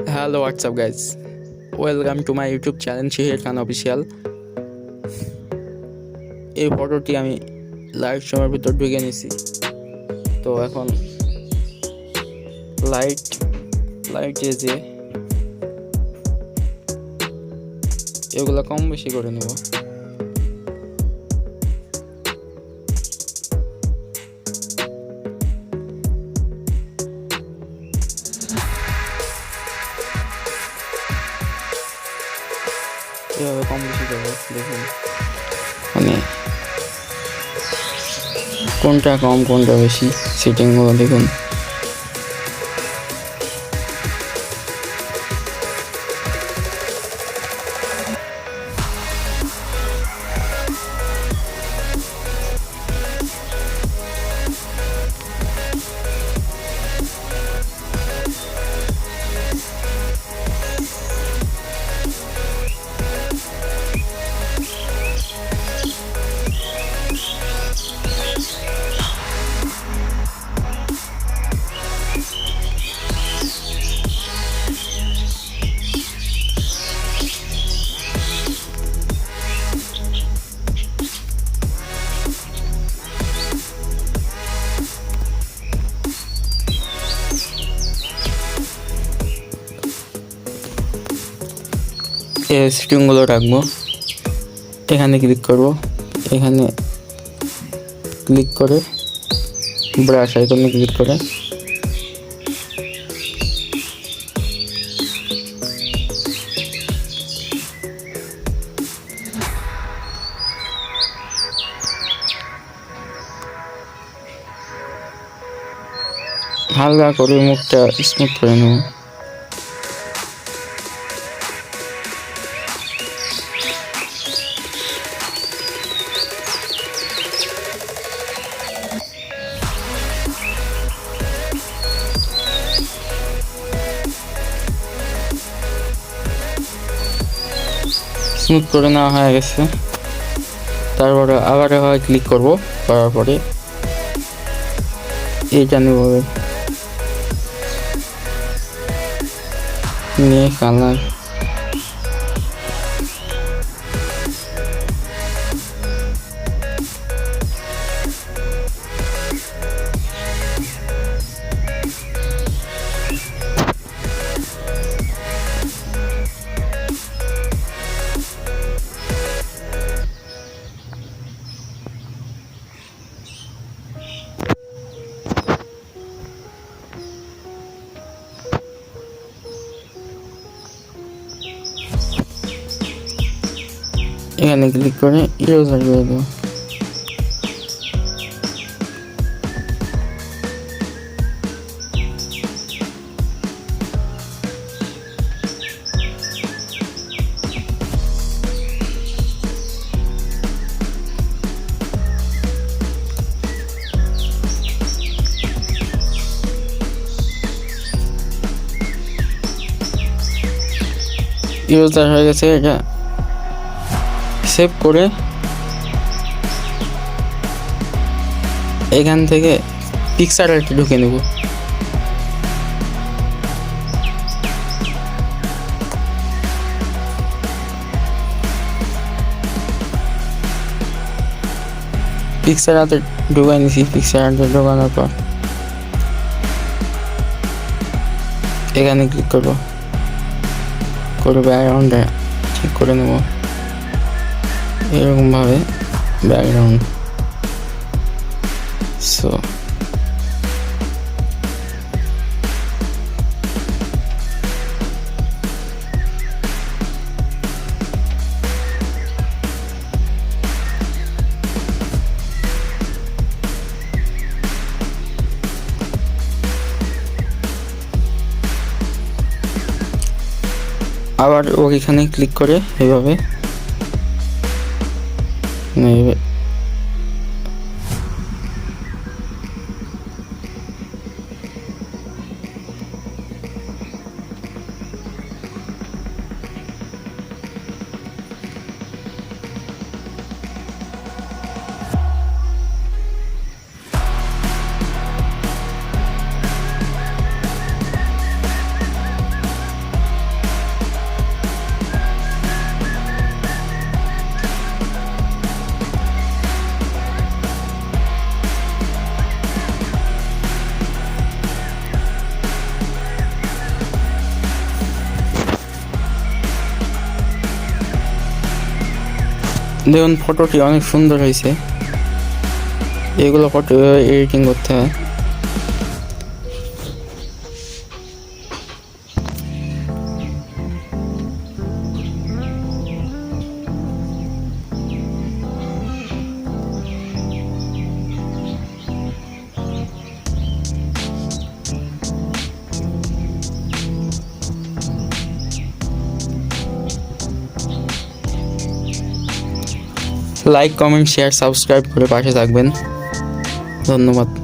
Hello, what's up, guys? Welcome to my YouTube channel SHISIR Official. এই ফটোটি আমি লাইটরুমের ভিতর ঢুকে নিছি। তো এখন লাইটে যে এগুলো কম বেশি করে নেব। এভাবে কম বেশি করবো, দেখুন মানে কোনটা কম কোনটা বেশি সেটিংগুলো দেখুন। এই সেটিংগুলো রাখবো। এখানে ক্লিক করব, এখানে ক্লিক করে ব্রাশ আইকনে ক্লিক করে হালকা করে মুখটা স্মুথ করে নেব। স্মুথ করে নেওয়া হয়ে গেছে। তারপরে আবার ক্লিক করব, করার পরে এইটা নেব, নিয়ে কালার এখানে ক্লিক করে ইরেজার করে দেবো। ইরেজার হয়ে গেছে। এটা সেভ করে এখান থেকে পিকচার আর্টে ঢুকে নেব। পিকচার আর্টে ঢুকাই নিছি। পিকচার আর্টে ঢোকানোর পর এখানে ক্লিক করব, করে ব্যাকগ্রাউন্ডটা ঠিক করে নেব এরকম ভাবে ব্যাকগ্রাউন্ড। সো আবার ওইখানে ক্লিক করে এইভাবে দেখুন ফটোটি অনেক সুন্দর হয়েছে। এগুলো ফটো এডিটিং করতে হয়। লাইক, কমেন্ট, শেয়ার, সাবস্ক্রাইব করে পাশে থাকবেন। ধন্যবাদ।